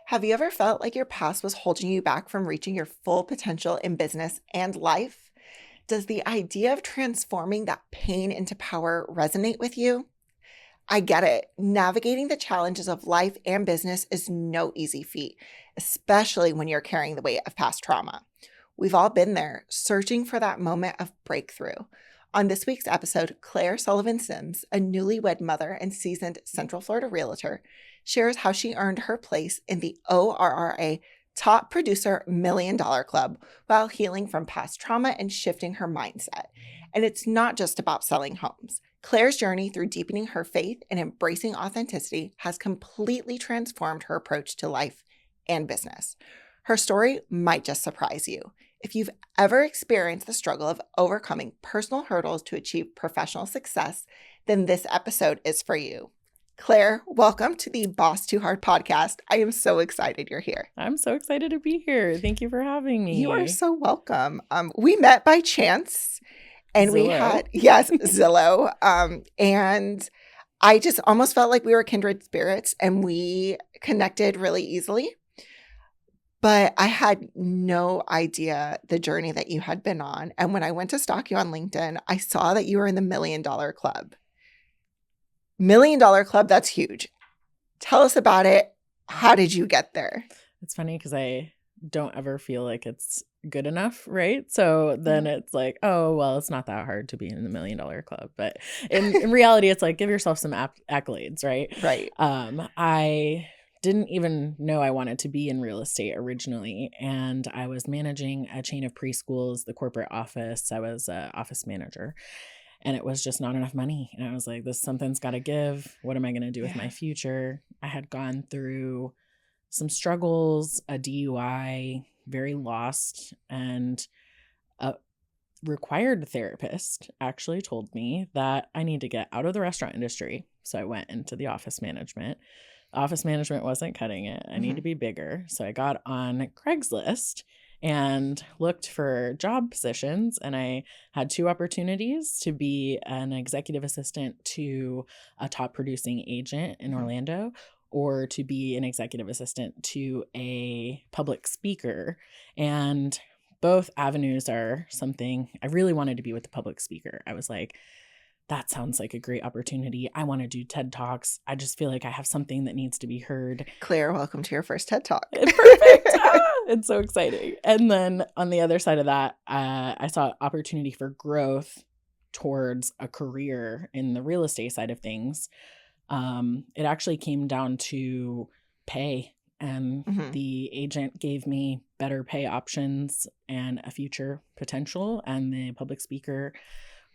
Have you ever felt like your past was holding you back from reaching your full potential in business and life? Does the idea of transforming that pain into power resonate with you? I get it. Navigating the challenges of life and business is no easy feat, especially when you're carrying the weight of past trauma. We've all been there, searching for that moment of breakthrough. On this week's episode, Claire Sullivan Sims, a newlywed mother and seasoned Central Florida realtor, shares how she earned her place in the ORA Top Producer Million Dollar Club while healing from past trauma and shifting her mindset. And it's not just about selling homes. Claire's journey through deepening her faith and embracing authenticity has completely transformed her approach to life and business. Her story might just surprise you. If you've ever experienced the struggle of overcoming personal hurdles to achieve professional success, then this episode is for you. Claire, welcome to the Boss Too Hard podcast. I am so excited you're here. I'm so excited to be here. Thank you for having me. You are so welcome. We met by chance and Zillow. Zillow. And I just almost felt like we were kindred spirits and we connected really easily. But I had no idea the journey that you had been on. And when I went to stalk you on LinkedIn, I saw that you were in the $1 Million Club. $1 Million Club, that's huge. Tell us about it. How did you get there? It's funny because I don't ever feel like it's good enough, right? So then it's like, oh, well, it's not that hard to be in the $1 Million Club. But in reality, it's like, give yourself some accolades, right? Right. I didn't even know I wanted to be in real estate originally. And I was managing a chain of preschools, the corporate office. I was an office manager. And it was just not enough money. And I was like, something's got to give. What am I going to do with my future? I had gone through some struggles, a DUI, very lost, and a required therapist actually told me that I need to get out of the restaurant industry. So I went into the office management. Office management wasn't cutting it. I need to be bigger. So I got on Craigslist and looked for job positions, and I had two opportunities to be an executive assistant to a top producing agent in Orlando, or to be an executive assistant to a public speaker. And both avenues are something I really wanted to be with the public speaker. I was like, that sounds like a great opportunity. I want to do TED Talks. I just feel like I have something that needs to be heard. Claire, welcome to your first TED Talk. Perfect. It's so exciting. And then on the other side of that, I saw opportunity for growth towards a career in the real estate side of things. It actually came down to pay, and the agent gave me better pay options and a future potential, and the public speaker,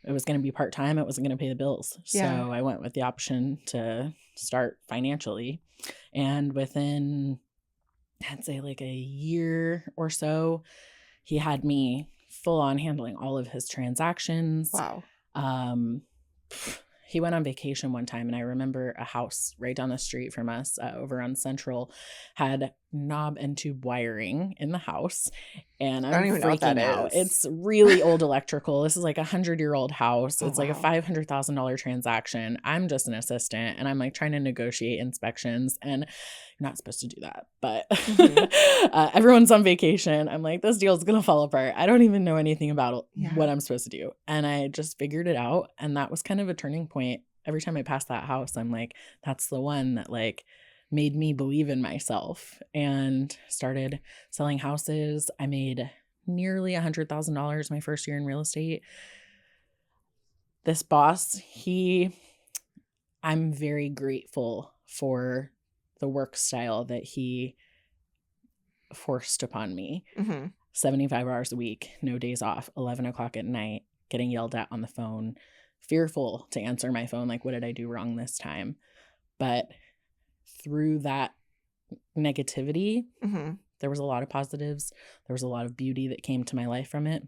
it was going to be part-time. It wasn't going to pay the bills. Yeah. So I went with the option to start financially. And within, I'd say like a year or so, he had me full on handling all of his transactions. Wow. He went on vacation one time, and I remember a house right down the street from us over on Central had knob and tube wiring in the house, and I'm freaking out. It's really old electrical. This is like 100-year-old house. It's like a $500,000 transaction. I'm just an assistant, and I'm like trying to negotiate inspections, and you're not supposed to do that. But everyone's on vacation. I'm like, this deal is going to fall apart. I don't even know anything about what I'm supposed to do. And I just figured it out. And that was kind of a turning point. Every time I pass that house, I'm like, that's the one that like made me believe in myself, and started selling houses. I made nearly $100,000 my first year in real estate. This boss, I'm very grateful for the work style that he forced upon me. 75 hours a week, no days off, 11 o'clock at night, getting yelled at on the phone, fearful to answer my phone. Like, what did I do wrong this time? But through that negativity, there was a lot of positives. There was a lot of beauty that came to my life from it.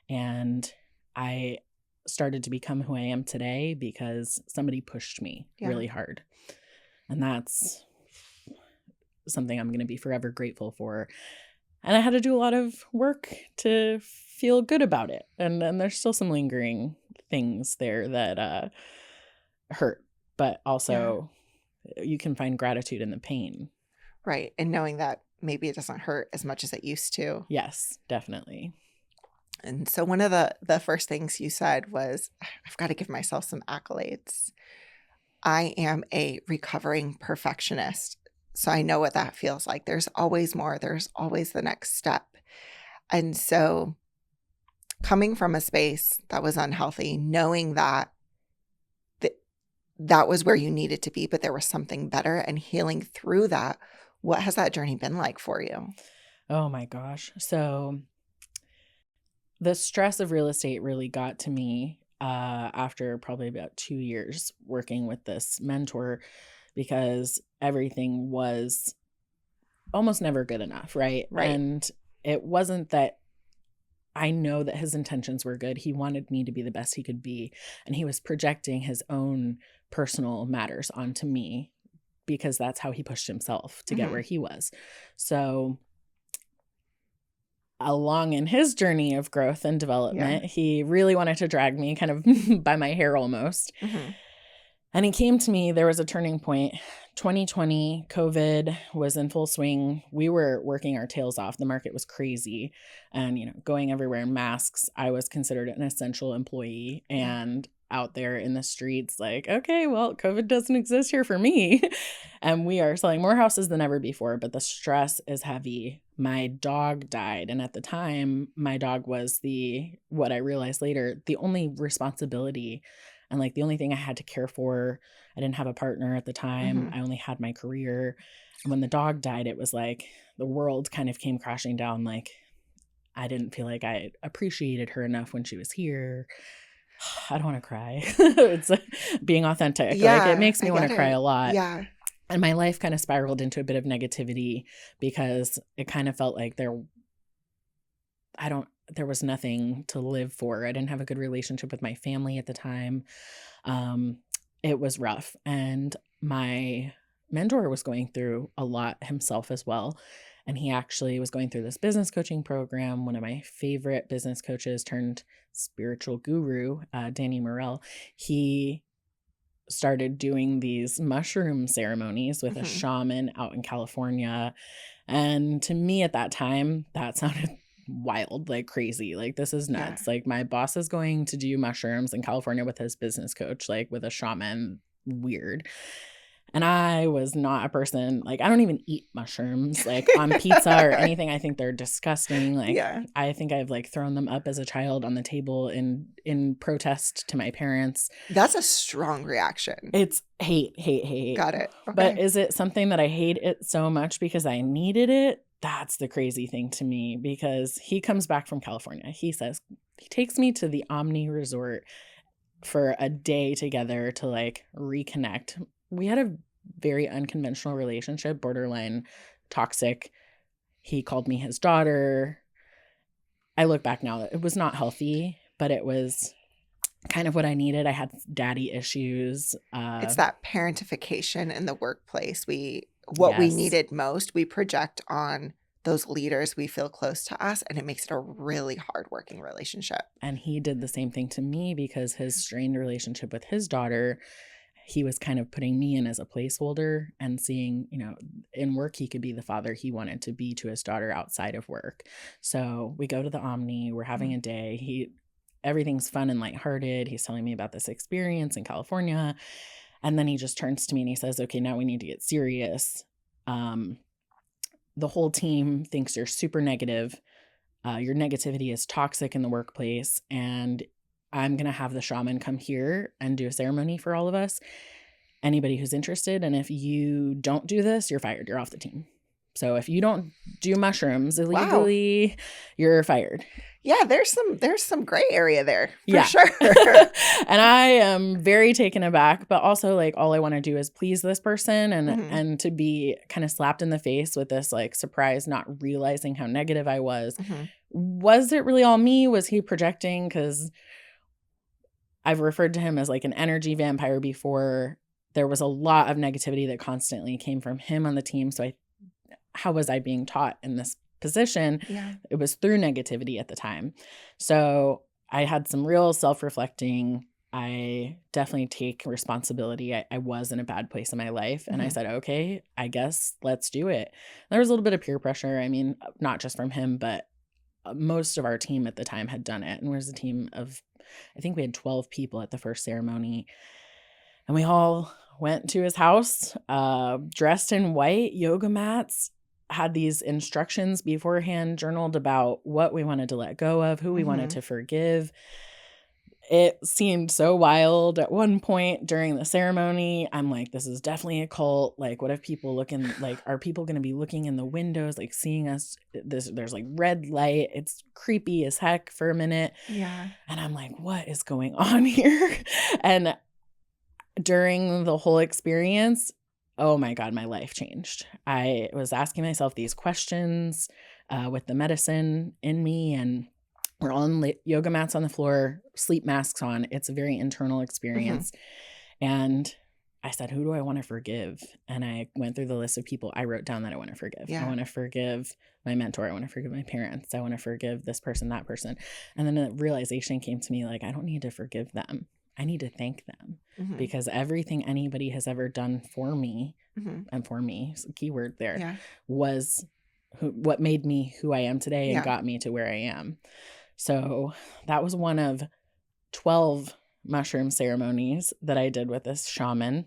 And I started to become who I am today because somebody pushed me really hard. And that's something I'm going to be forever grateful for. And I had to do a lot of work to feel good about it. And there's still some lingering things there that hurt. But also you can find gratitude in the pain. Right. And knowing that maybe it doesn't hurt as much as it used to. Yes, definitely. And so one of the first things you said was, I've got to give myself some accolades. I am a recovering perfectionist. So I know what that feels like. There's always more. There's always the next step. And so coming from a space that was unhealthy, knowing that that was where you needed to be, but there was something better, and healing through that, what has that journey been like for you? Oh my gosh. So the stress of real estate really got to me after probably about 2 years working with this mentor, because everything was almost never good enough, right? Right. And it wasn't that I know that his intentions were good. He wanted me to be the best he could be, and he was projecting his own personal matters onto me because that's how he pushed himself to get Mhm. where he was. So along in his journey of growth and Yeah. development, he really wanted to drag me kind of by my hair almost. Mhm. And he came to me, there was a turning point. 2020, COVID was in full swing. We were working our tails off. The market was crazy and, going everywhere in masks. I was considered an essential employee Yeah. and out there in the streets like, okay, well, COVID doesn't exist here for me. And we are selling more houses than ever before, but the stress is heavy. My dog died. And at the time, my dog was what I realized later, the only responsibility and like the only thing I had to care for. I didn't have a partner at the time. Mhm. I only had my career. And when the dog died, it was like the world kind of came crashing down. Like I didn't feel like I appreciated her enough when she was here. I don't want to cry. It's being authentic. Like it Yeah, makes I me want to get cry it. a lot. Yeah. And my life kind of spiraled into a bit of negativity because it kind of felt like there was nothing to live for. I didn't have a good relationship with my family at the time. It was rough. And my mentor was going through a lot himself as well. And he actually was going through this business coaching program. One of my favorite business coaches turned spiritual guru, Danny Morell. He started doing these mushroom ceremonies with a Mhm. shaman out in California. And to me at that time, that sounded wild, like crazy. Like, this is Yeah. nuts. Like, my boss is going to do mushrooms in California with his business coach, like with a shaman. Weird. And I was not a person, like, I don't even eat mushrooms, like, on pizza or anything. I think they're disgusting. Like, Yeah. I think I've, like, thrown them up as a child on the table in protest to my parents. That's a strong reaction. It's hate, hate, hate. Got it. But Okay. is it something that I hate it so much because I needed it? That's the crazy thing to me, because he comes back from California. He says he takes me to the Omni Resort for a day together to like reconnect. We had a very unconventional relationship, borderline toxic. He called me his daughter. I look back now, it was not healthy, but it was kind of what I needed. I had daddy issues. It's that parentification in the workplace. What we Yes. needed most, we project on those leaders we feel close to us, and it makes it a really hard working relationship. And he did the same thing to me because his strained relationship with his daughter, he was kind of putting me in as a placeholder and seeing, in work, he could be the father he wanted to be to his daughter outside of work. So we go to the Omni, we're having a day. Everything's fun and lighthearted. He's telling me about this experience in California. And then he just turns to me and he says, okay, now we need to get serious. The whole team thinks you're super negative. Your negativity is toxic in the workplace, and I'm going to have the shaman come here and do a ceremony for all of us. Anybody who's interested. And if you don't do this, you're fired. You're off the team. So if you don't do mushrooms illegally, you're fired. Yeah, there's some gray area there for Yeah. sure. And I am very taken aback, but also like all I want to do is please this person and to be kind of slapped in the face with this like surprise, not realizing how negative I was. Was it really all me? Was he projecting? Because I've referred to him as like an energy vampire before. There was a lot of negativity that constantly came from him on the team. So how was I being taught in this position? Yeah. It was through negativity at the time. So I had some real self-reflecting I definitely take responsibility. I was in a bad place in my life, and I said, okay, I guess let's do it. There was a little bit of peer pressure. I mean, not just from him, but most of our team at the time had done it. And there was a team of, I think we had 12 people at the first ceremony. And we all went to his house, dressed in white, yoga mats, had these instructions beforehand, journaled about what we wanted to let go of, who we wanted to forgive. It seemed so wild at one point during the ceremony. I'm like, this is definitely a cult. Like, what if people looking, like, are people going to be looking in the windows, like seeing us? There's like red light. It's creepy as heck for a minute. Yeah. And I'm like, what is going on here? And during the whole experience, oh my God, my life changed. I was asking myself these questions with the medicine in me, and we're on yoga mats on the floor, sleep masks on. It's a very internal experience. And I said, who do I want to forgive? And I went through the list of people I wrote down that I want to forgive. Yeah. I want to forgive my mentor. I want to forgive my parents. I want to forgive this person, that person. And then the realization came to me, like, I don't need to forgive them. I need to thank them because everything anybody has ever done for me, and for me, keyword there, was what made me who I am today and got me to where I am. So that was one of 12 mushroom ceremonies that I did with this shaman.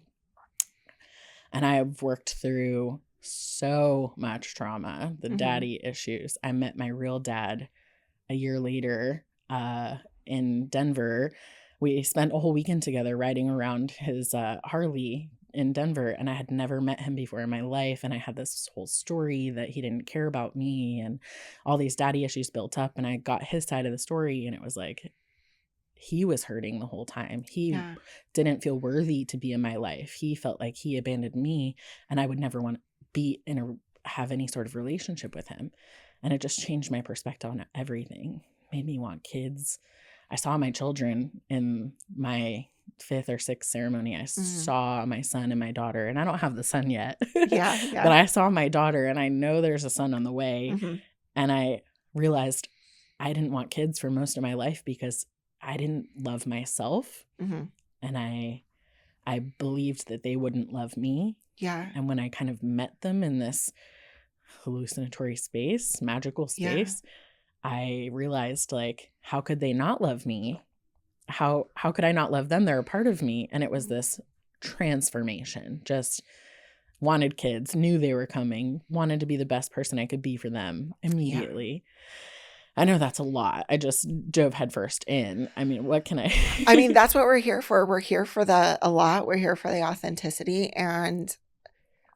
And I've worked through so much trauma, the daddy issues. I met my real dad a year later in Denver. We spent a whole weekend together riding around his Harley in Denver, and I had never met him before in my life. And I had this whole story that he didn't care about me and all these daddy issues built up. And I got his side of the story, and it was like he was hurting the whole time. He didn't feel worthy to be in my life. He felt like he abandoned me, and I would never want to be have any sort of relationship with him. And it just changed my perspective on everything. Made me want kids. I saw my children in my 5th or 6th ceremony. I saw my son and my daughter, and I don't have the son yet. But I saw my daughter, and I know there's a son on the way. And I realized I didn't want kids for most of my life because I didn't love myself. And I believed that they wouldn't love me. And when I kind of met them in this hallucinatory space, magical space, I realized, like, how could they not love me? How could I not love them? They're a part of me. And it was this transformation. Just wanted kids, knew they were coming, wanted to be the best person I could be for them immediately. I know that's a lot. I just dove headfirst in. I mean, what can I? I mean, that's what we're here for. We're here for a lot. We're here for the authenticity. And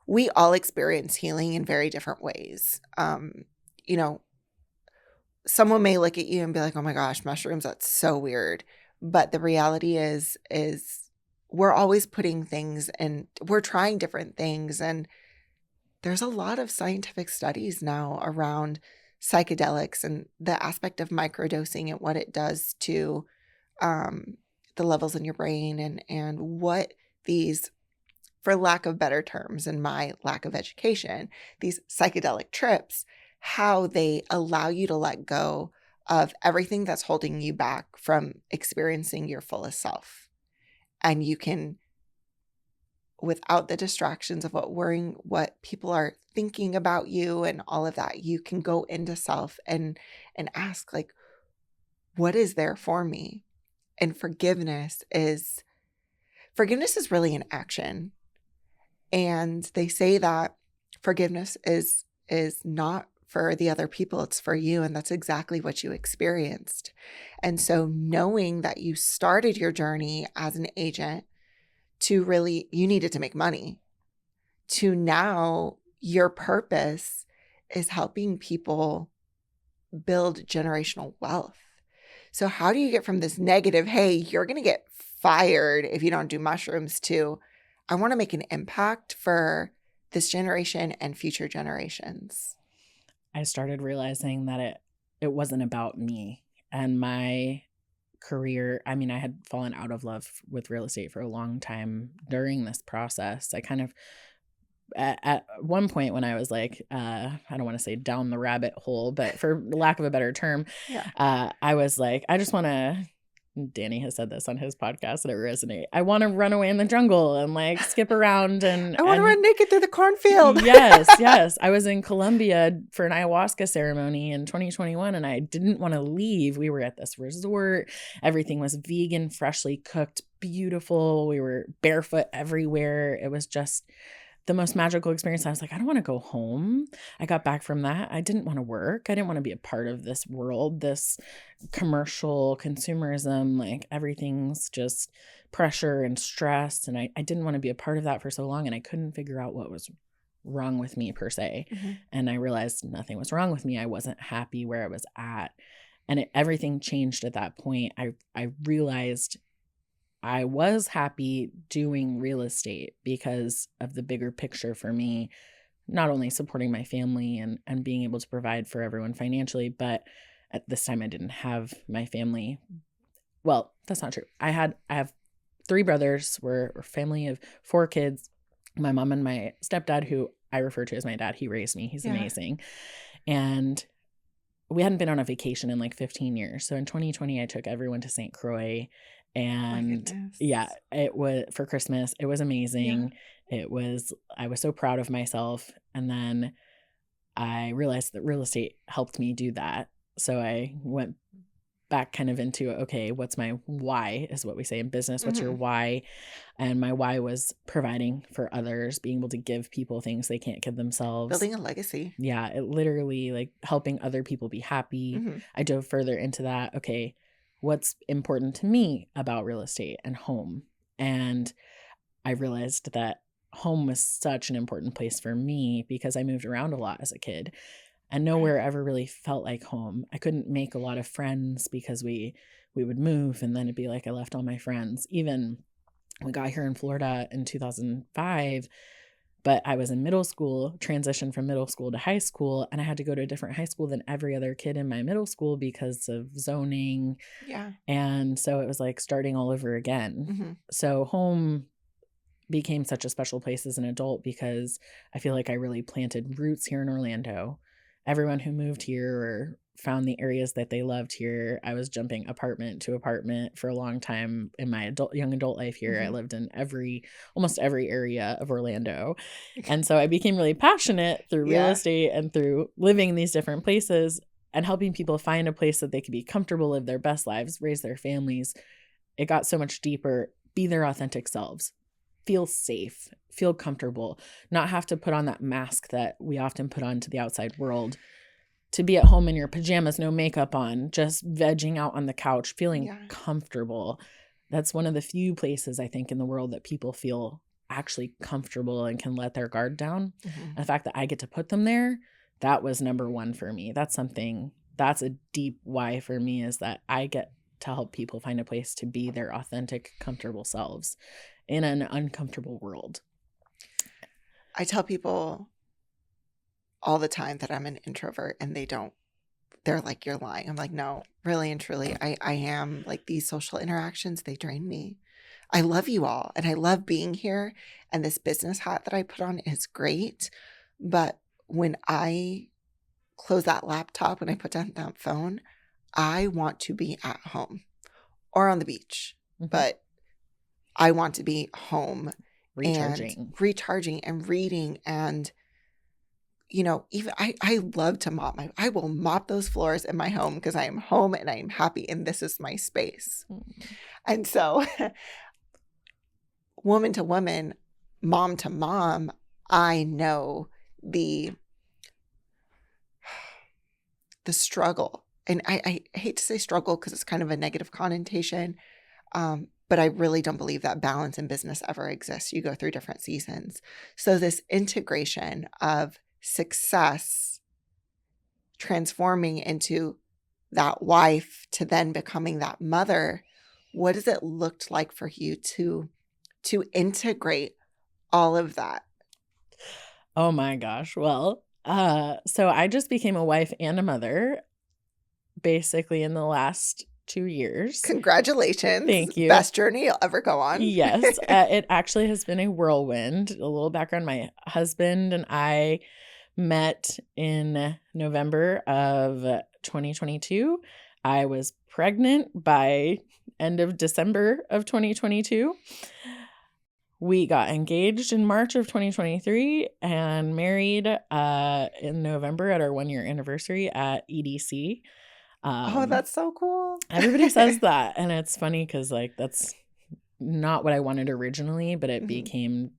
we all experience healing in very different ways. You know, someone may look at you and be like, oh my gosh, mushrooms, that's so weird. But the reality is we're always putting things and we're trying different things. And there's a lot of scientific studies now around psychedelics and the aspect of microdosing and what it does to the levels in your brain and what these, for lack of better terms and my lack of education, these psychedelic trips, how they allow you to let go of everything that's holding you back from experiencing your fullest self. And you can, without the distractions of what people are thinking about you and all of that, you can go into self and ask, like, what is there for me? And forgiveness is really an action. And they say that forgiveness is not for the other people, it's for you. And that's exactly what you experienced. And so knowing that you started your journey as an agent to really, you needed to make money, to now your purpose is helping people build generational wealth. So how do you get from this negative, hey, you're going to get fired if you don't do mushrooms, to I want to make an impact for this generation and future generations? I started realizing that it wasn't about me and my career. I mean, I had fallen out of love with real estate for a long time during this process. I kind of, at one point when I was like, I don't want to say down the rabbit hole, but for lack of a better term, I was like, I just want to Danny has said this on his podcast and it resonates. I want to run away in the jungle and like skip around I want to run naked through the cornfield. Yes. I was in Colombia for an ayahuasca ceremony in 2021 and I didn't want to leave. We were at this resort. Everything was vegan, freshly cooked, beautiful. We were barefoot everywhere. It was just the most magical experience. I was like, I don't want to go home. I got back from that. I didn't want to work. I didn't want to be a part of this world, this commercial consumerism, like everything's just pressure and stress. And I didn't want to be a part of that for so long. And I couldn't figure out what was wrong with me per se. Mm-hmm. And I realized nothing was wrong with me. I wasn't happy where I was at. And everything changed at that point. I realized I was happy doing real estate because of the bigger picture for me, not only supporting my family and being able to provide for everyone financially, but at this time I didn't have my family. Well, that's not true. I have 3 brothers. We're a family of 4 kids. My mom and my stepdad, who I refer to as my dad, he raised me. He's amazing. And we hadn't been on a vacation in like 15 years. So in 2020, I took everyone to St. Croix. And it was for Christmas. It was amazing. Yeah. I was so proud of myself. And then I realized that real estate helped me do that. So I went back kind of into, okay, what's my why is what we say in business. What's your why? And my why was providing for others, being able to give people things they can't give themselves. Building a legacy. Yeah. It literally like helping other people be happy. I dove further into that. Okay, what's important to me about real estate and home? And I realized that home was such an important place for me because I moved around a lot as a kid and nowhere ever really felt like home. I couldn't make a lot of friends because we would move and then it'd be like I left all my friends. Even we got here in Florida in 2005, but I was in middle school, transitioned from middle school to high school, and I had to go to a different high school than every other kid in my middle school because of zoning. Yeah. And so it was like starting all over again. So home became such a special place as an adult because I feel like I really planted roots here in Orlando. Everyone who moved here or found the areas that they loved here. I was jumping apartment to apartment for a long time in my young adult life here. I lived in almost every area of Orlando. And so I became really passionate through real estate and through living in these different places and helping people find a place that they could be comfortable, live their best lives, raise their families. It got so much deeper, be their authentic selves, feel safe, feel comfortable, not have to put on that mask that we often put on to the outside world. To be at home in your pajamas, no makeup on, just vegging out on the couch, feeling comfortable. That's one of the few places I think in the world that people feel actually comfortable and can let their guard down. And the fact that I get to put them there, that was number one for me. That's a deep why for me, is that I get to help people find a place to be their authentic, comfortable selves in an uncomfortable world. I tell people all the time that I'm an introvert and they're like, you're lying. I'm like, no, really and truly, I am. Like, these social interactions, they drain me. I love you all and I love being here. And this business hat that I put on is great. But when I close that laptop, when I put down that phone, I want to be at home or on the beach. But I want to be home, recharging and reading. And even I love to mop I will mop those floors in my home because I am home and I am happy and this is my space. And so woman to woman, mom to mom, I know the struggle. And I hate to say struggle because it's kind of a negative connotation. But I really don't believe that balance in business ever exists. You go through different seasons. So this integration of success transforming into that wife to then becoming that mother, what does it look like for you to integrate all of that? Oh my gosh. Well, so I just became a wife and a mother basically in the last 2 years. Congratulations. Thank you. Best journey you'll ever go on. Yes. It actually has been a whirlwind. A little background. My husband and I met in November of 2022. I was pregnant by end of December of 2022. We got engaged in March of 2023 and married in November at our 1-year anniversary at EDC. Oh, that's so cool. Everybody says that, and it's funny because like that's not what I wanted originally, but it became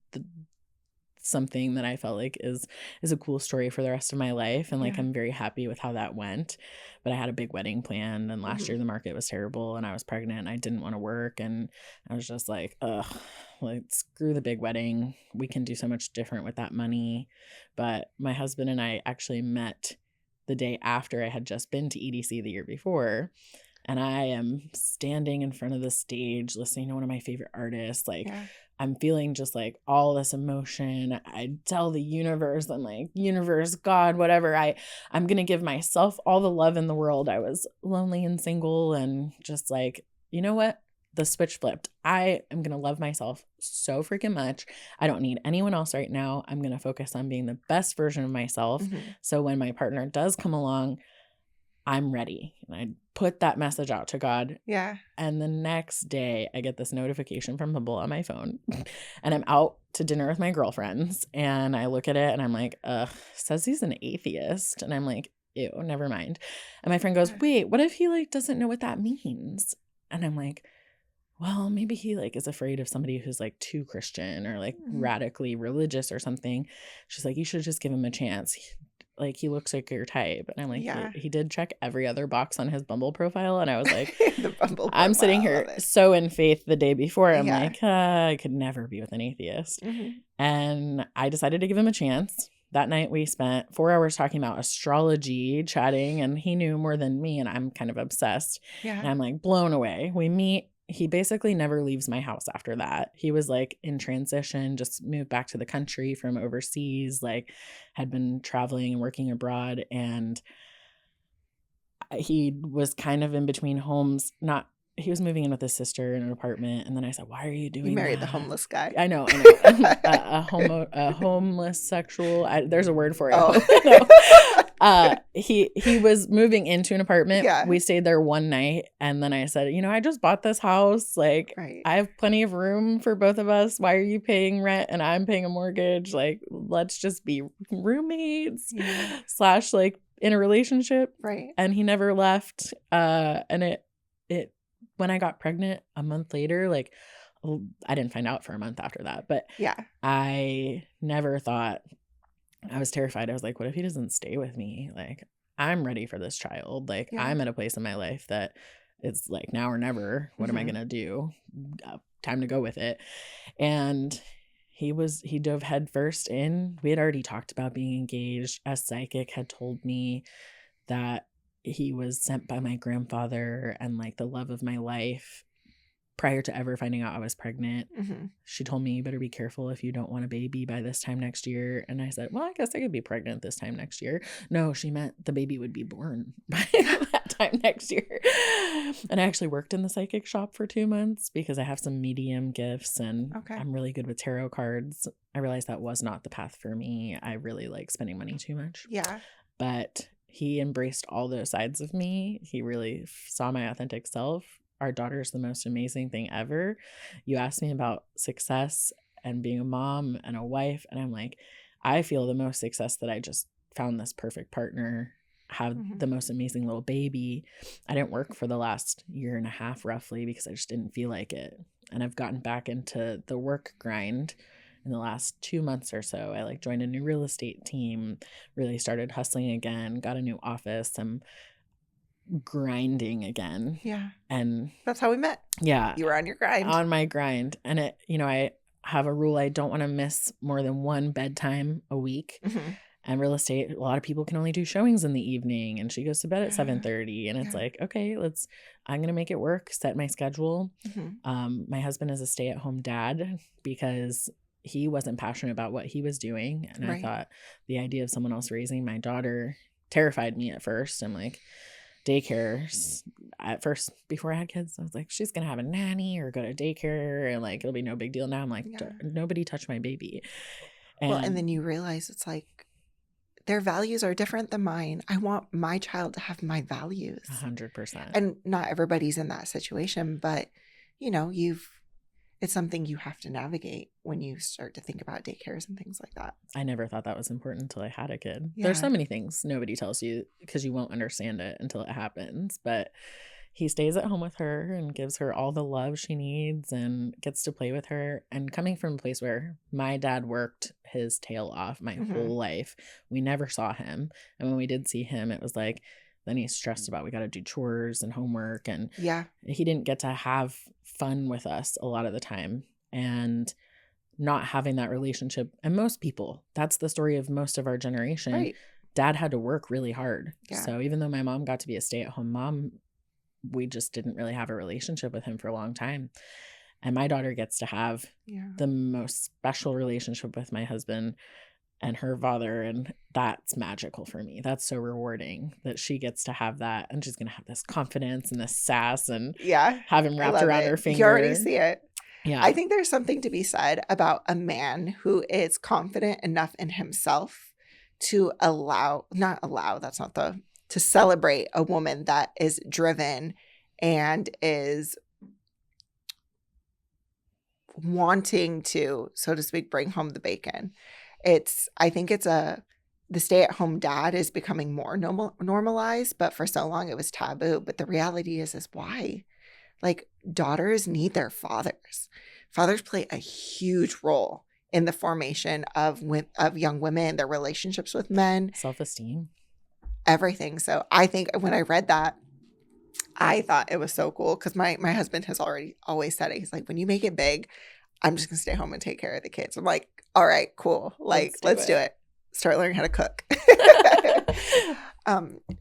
something that I felt like is a cool story for the rest of my life, and like I'm very happy with how that went. But I had a big wedding planned, and last year the market was terrible, and I was pregnant, and I didn't want to work, and I was just like, ugh, like screw the big wedding. We can do so much different with that money. But my husband and I actually met the day after I had just been to EDC the year before. And I am standing in front of the stage listening to one of my favorite artists. Like, I'm feeling just like all this emotion. I tell the universe, I'm like, universe, God, whatever. I'm going to give myself all the love in the world. I was lonely and single and just like, you know what? The switch flipped. I am going to love myself so freaking much. I don't need anyone else right now. I'm going to focus on being the best version of myself. So when my partner does come along, I'm ready. And I put that message out to God. Yeah. And the next day I get this notification from Bumble on my phone and I'm out to dinner with my girlfriends and I look at it and I'm like, says he's an atheist. And I'm like, ew, never mind. And my friend goes, wait, what if he like doesn't know what that means? And I'm like, well, maybe he like is afraid of somebody who's like too Christian or like radically religious or something. She's like, you should just give him a chance. Like, he looks like your type. And I'm like, he did check every other box on his Bumble profile. And I was like, The Bumble I'm sitting here so in faith the day before. I'm like, I could never be with an atheist. And I decided to give him a chance. That night we spent 4 hours talking about astrology, chatting, and he knew more than me. And I'm kind of obsessed. And I'm like blown away. We meet. He basically never leaves my house after that. He was like in transition, just moved back to the country from overseas, like had been traveling and working abroad. And he was kind of in between homes. He was moving in with his sister in an apartment. And then I said, why are you doing that? You married the homeless guy. I know. A homeless sexual. There's a word for it. He was moving into an apartment. We stayed there one night. And then I said, I just bought this house. Like, I have plenty of room for both of us. Why are you paying rent and I'm paying a mortgage? Like, let's just be roommates / like in a relationship. Right. And he never left. And it when I got pregnant a month later, like I didn't find out for a month after that, but I never thought, I was terrified. I was like, what if he doesn't stay with me? Like, I'm ready for this child. Like, I'm at a place in my life that it's like now or never. What am I going to do? Time to go with it. And he dove headfirst in. We had already talked about being engaged. A psychic had told me that he was sent by my grandfather and like the love of my life prior to ever finding out I was pregnant. She told me, you better be careful if you don't want a baby by this time next year. And I said, well, I guess I could be pregnant this time next year. No, she meant the baby would be born by that time next year. And I actually worked in the psychic shop for 2 months because I have some medium gifts and I'm really good with tarot cards. I realized that was not the path for me. I really like spending money too much. But he embraced all those sides of me. He really saw my authentic self. Our daughter is the most amazing thing ever. You asked me about success and being a mom and a wife. And I'm like, I feel the most success that I just found this perfect partner, have the most amazing little baby. I didn't work for the last 1.5 years roughly because I just didn't feel like it. And I've gotten back into the work grind in the last 2 months or so. I like joined a new real estate team, really started hustling again, got a new office. I'm grinding again. And that's how we met. You were on your grind. On my grind. And it, I have a rule. I don't want to miss more than one bedtime a week. And real estate, a lot of people can only do showings in the evening, and she goes to bed at 7:30. And it's like, okay, I'm going to make it work, set my schedule. My husband is a stay-at-home dad because he wasn't passionate about what he was doing. And I thought the idea of someone else raising my daughter terrified me at first. I'm like, daycare. At first, before I had kids, I was like, she's going to have a nanny or go to daycare and like, it'll be no big deal. Now I'm like, nobody touch my baby. And then you realize it's like, their values are different than mine. I want my child to have my values. 100%. And not everybody's in that situation, but it's something you have to navigate when you start to think about daycares and things like that. I never thought that was important until I had a kid. Yeah. There's so many things nobody tells you because you won't understand it until it happens. But he stays at home with her and gives her all the love she needs and gets to play with her. And coming from a place where my dad worked his tail off my whole life, we never saw him. And when we did see him, it was like, then he's stressed about we got to do chores and homework. And he didn't get to have fun with us a lot of the time. And not having that relationship. And most people, that's the story of most of our generation. Right. Dad had to work really hard. Yeah. So even though my mom got to be a stay-at-home mom, we just didn't really have a relationship with him for a long time. And my daughter gets to have the most special relationship with my husband and her father. And that's magical for me. That's so rewarding that she gets to have that. And she's going to have this confidence and this sass and have him wrapped around her finger. You already see it. Yeah. I think there's something to be said about a man who is confident enough in himself to to celebrate a woman that is driven and is wanting to, so to speak, bring home the bacon. I think the stay-at-home dad is becoming more normalized, but for so long it was taboo. But the reality is why? Like, daughters need their fathers. Fathers play a huge role in the formation of young women, their relationships with men. Self-esteem. Everything. So I think when I read that, I thought it was so cool because my husband has always said it. He's like, when you make it big, I'm just going to stay home and take care of the kids. I'm like, all right, cool. Like, let's do it. Start learning how to cook.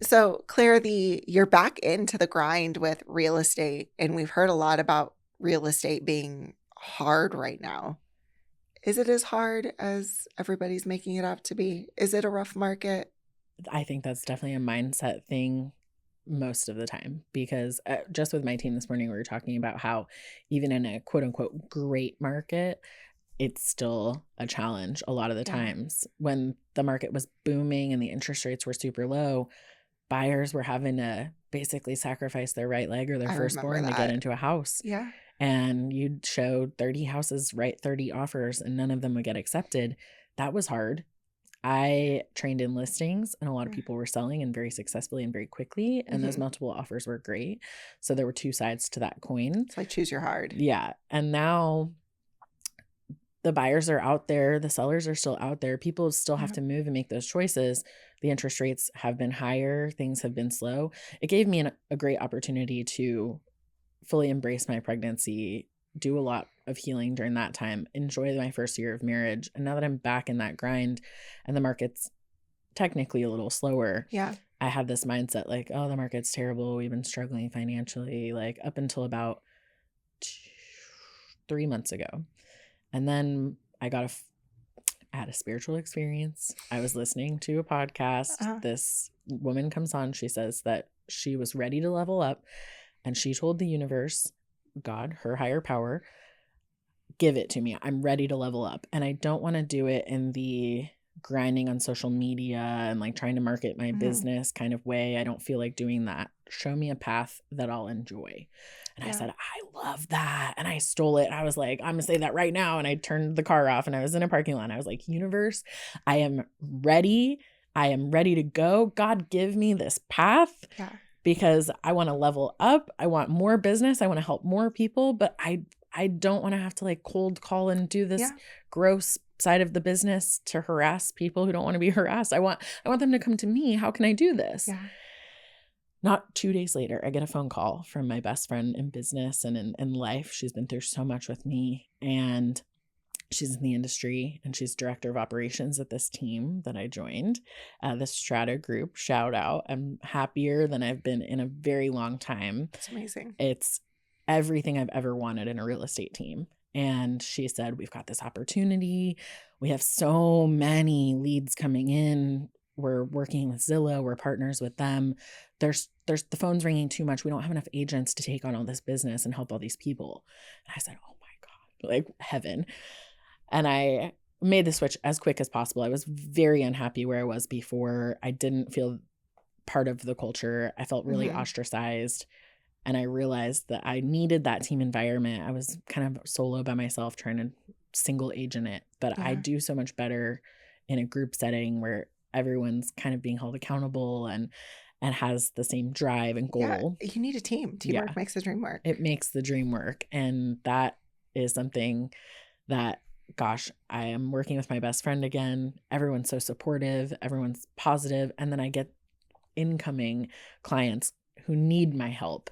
So Claire, you're back into the grind with real estate, and we've heard a lot about real estate being hard right now. Is it as hard as everybody's making it out to be? Is it a rough market? I think that's definitely a mindset thing most of the time, because just with my team this morning, we were talking about how even in a quote unquote great market, it's still a challenge a lot of the times. When the market was booming and the interest rates were super low, buyers were having to basically sacrifice their right leg or their firstborn to get into a house. Yeah. And you'd show 30 houses, write 30 offers, and none of them would get accepted. That was hard. I trained in listings, and a lot of people were selling and very successfully and very quickly. And those multiple offers were great. So there were two sides to that coin. It's like choose your hard. Yeah. And now the buyers are out there. The sellers are still out there. People still have to move and make those choices. The interest rates have been higher. Things have been slow. It gave me a great opportunity to fully embrace my pregnancy, do a lot of healing during that time, enjoy my first year of marriage. And now that I'm back in that grind and the market's technically a little slower, I had this mindset like, oh, the market's terrible. We've been struggling financially, like up until about 3 months ago. And then I had a spiritual experience. I was listening to a podcast. This woman comes on. She says that she was ready to level up, and she told the universe, God, her higher power, give it to me. I'm ready to level up. And I don't want to do it in the grinding on social media and like trying to market my business kind of way. I don't feel like doing that. Show me a path that I'll enjoy. And I said, I love that. And I stole it. I was like, I'm going to say that right now. And I turned the car off and I was in a parking lot. And I was like, universe, I am ready. I am ready to go. God, give me this path because I want to level up. I want more business. I want to help more people, but I don't want to have to like cold call and do this gross side of the business to harass people who don't want to be harassed. I want them to come to me. How can I do this? Yeah. Not 2 days later, I get a phone call from my best friend in business and in life. She's been through so much with me, and she's in the industry, and she's director of operations at this team that I joined, the Strata Group. Shout out. I'm happier than I've been in a very long time. It's amazing. It's everything I've ever wanted in a real estate team. And she said, we've got this opportunity. We have so many leads coming in. We're working with Zillow. We're partners with them. There's the phone's ringing too much. We don't have enough agents to take on all this business and help all these people. And I said, oh my God, like heaven. And I made the switch as quick as possible. I was very unhappy where I was before. I didn't feel part of the culture. I felt really ostracized. And I realized that I needed that team environment. I was kind of solo by myself trying to single agent it. But I do so much better in a group setting where everyone's kind of being held accountable and has the same drive and goal. Yeah, you need a team. Teamwork makes the dream work. It makes the dream work. And that is something that, gosh, I am working with my best friend again. Everyone's so supportive. Everyone's positive. And then I get incoming clients who need my help.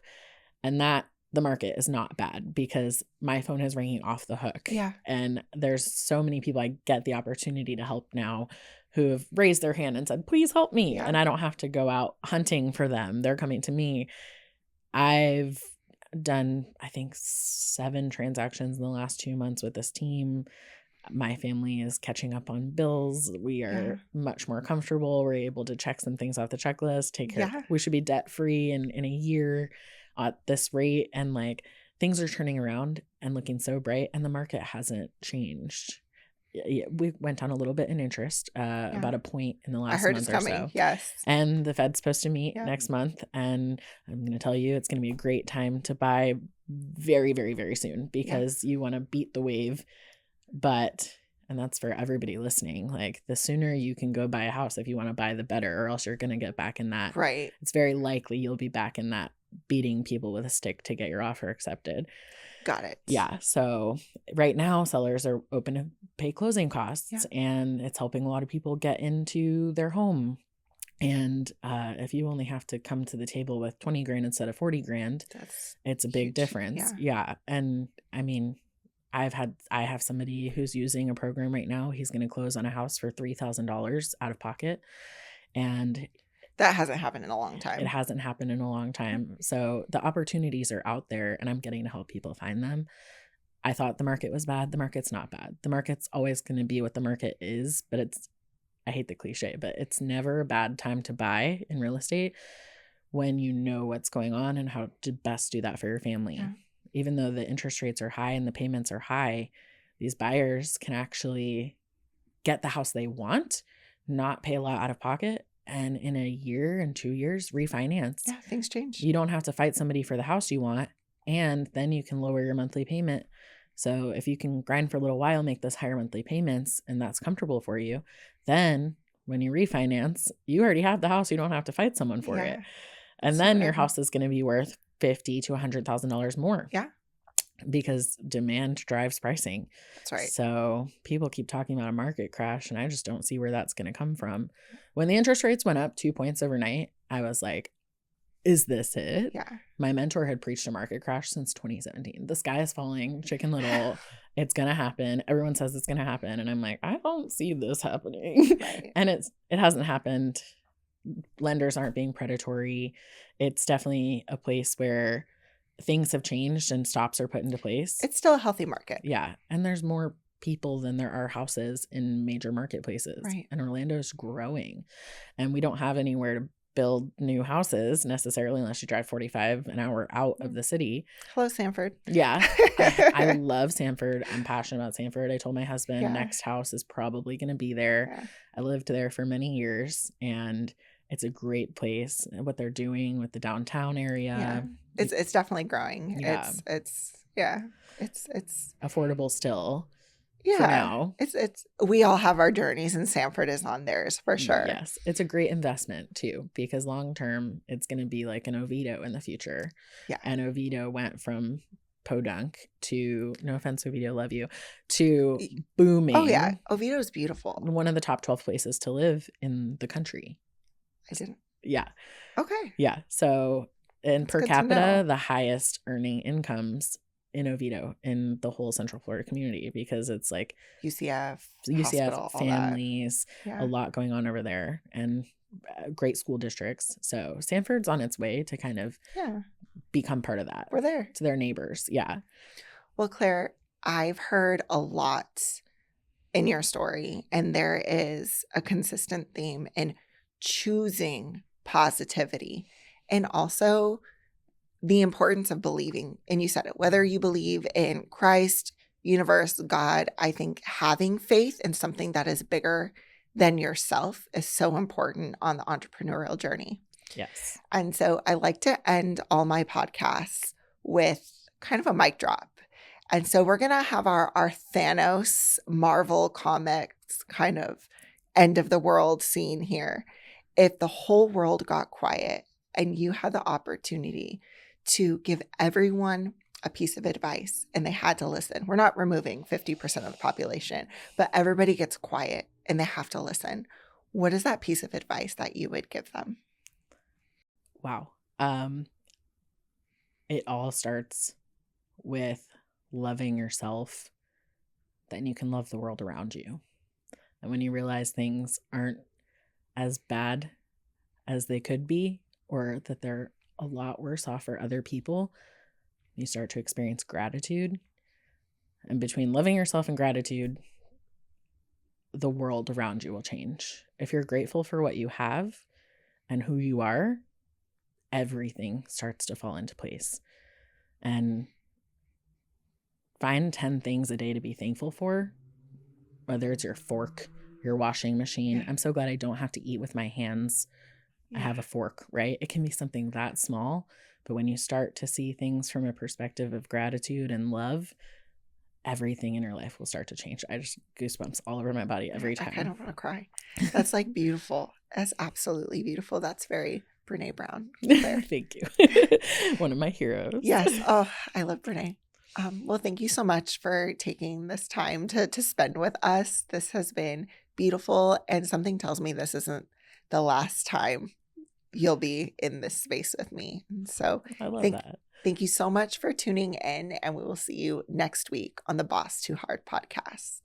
And that the market is not bad because my phone is ringing off the hook. Yeah. And there's so many people I get the opportunity to help now who have raised their hand and said, please help me. Yeah. And I don't have to go out hunting for them. They're coming to me. I've done, I think, 7 transactions in the last 2 months with this team. My family is catching up on bills. We are much more comfortable. We're able to check some things off the checklist, take care. Yeah. We should be debt free in a year at this rate. And like things are turning around and looking so bright, and the market hasn't changed. We went down a little bit in interest, about a point in the last month or so. Yes. And the Fed's supposed to meet next month. And I'm going to tell you, it's going to be a great time to buy very, very, very soon because you want to beat the wave. But, and that's for everybody listening, like the sooner you can go buy a house if you want to buy, the better, or else you're going to get back in that. Right. It's very likely you'll be back in that beating people with a stick to get your offer accepted. Got it. Yeah. So right now sellers are open to pay closing costs and it's helping a lot of people get into their home. And if you only have to come to the table with 20 grand instead of 40 grand, it's a big difference. Yeah. And I mean, I have somebody who's using a program right now. He's going to close on a house for $3,000 out of pocket. And that hasn't happened in a long time. It hasn't happened in a long time. So the opportunities are out there and I'm getting to help people find them. I thought the market was bad. The market's not bad. The market's always going to be what the market is, but I hate the cliche, but it's never a bad time to buy in real estate when you know what's going on and how to best do that for your family. Yeah. Even though the interest rates are high and the payments are high, these buyers can actually get the house they want, not pay a lot out of pocket, and in a year and 2 years, refinance. Yeah, things change. You don't have to fight somebody for the house you want, and then you can lower your monthly payment. So if you can grind for a little while, make those higher monthly payments, and that's comfortable for you, then when you refinance, you already have the house. You don't have to fight someone for it. And then your house is going to be worth $50,000 to $100,000 more. Yeah. Because demand drives pricing. That's right. So people keep talking about a market crash, and I just don't see where that's going to come from. When the interest rates went up 2 points overnight, I was like, is this it? Yeah. My mentor had preached a market crash since 2017. The sky is falling, Chicken Little. It's going to happen. Everyone says it's going to happen. And I'm like, I don't see this happening. Right. And it hasn't happened. Lenders aren't being predatory. It's definitely a place where things have changed and stops are put into place. It's still a healthy market. Yeah. And there's more people than there are houses in major marketplaces. Right. And Orlando's growing. And we don't have anywhere to build new houses necessarily unless you drive 45 an hour out of the city. Hello, Sanford. Yeah. I love Sanford. I'm passionate about Sanford. I told my husband next house is probably going to be there. Yeah. I lived there for many years and it's a great place. What they're doing with the downtown area. Yeah. It's definitely growing. Yeah. It's affordable still. Yeah. For now. It's we all have our journeys and Sanford is on theirs for sure. Yes. It's a great investment too, because long term it's going to be like an Oviedo in the future. Yeah. And Oviedo went from podunk to, no offense, Oviedo, love you, to booming. Oh yeah. Oviedo is beautiful. One of the top 12 places to live in the country. I didn't. Yeah. Okay. Yeah. So, and That's per good to capita, know. the highest earning incomes in Oviedo in the whole Central Florida community, because it's like UCF, hospital, families, Yeah. a lot going on over there, and great school districts. So Sanford's on its way to kind of become part of that. We're there. To their neighbors. Yeah. Well, Claire, I've heard a lot in your story, and there is a consistent theme in choosing positivity and also the importance of believing. And you said it, whether you believe in Christ, universe, God, I think having faith in something that is bigger than yourself is so important on the entrepreneurial journey. Yes. And so I like to end all my podcasts with kind of a mic drop. And so we're going to have our Thanos Marvel Comics kind of end of the world scene here. If the whole world got quiet and you had the opportunity to give everyone a piece of advice and they had to listen, we're not removing 50% of the population, but everybody gets quiet and they have to listen. What is that piece of advice that you would give them? Wow. It all starts with loving yourself. Then you can love the world around you. And when you realize things aren't as bad as they could be, or that they're a lot worse off for other people, you start to experience gratitude. And between loving yourself and gratitude, the world around you will change. If you're grateful for what you have and who you are, everything starts to fall into place. And find 10 things a day to be thankful for, whether it's your fork, your washing machine. I'm so glad I don't have to eat with my hands. I have a fork, right? It can be something that small, but when you start to see things from a perspective of gratitude and love, everything in your life will start to change. I just goosebumps all over my body every time. I kind of want to cry. That's like beautiful. That's absolutely beautiful. That's very Brene Brown. Claire. Thank you. One of my heroes. Yes. Oh, I love Brene. Well, thank you so much for taking this time to spend with us. This has been beautiful, and something tells me this isn't the last time you'll be in this space with me. And so I love that. Thank you so much for tuning in, and we will see you next week on the Boss Too Hard podcast.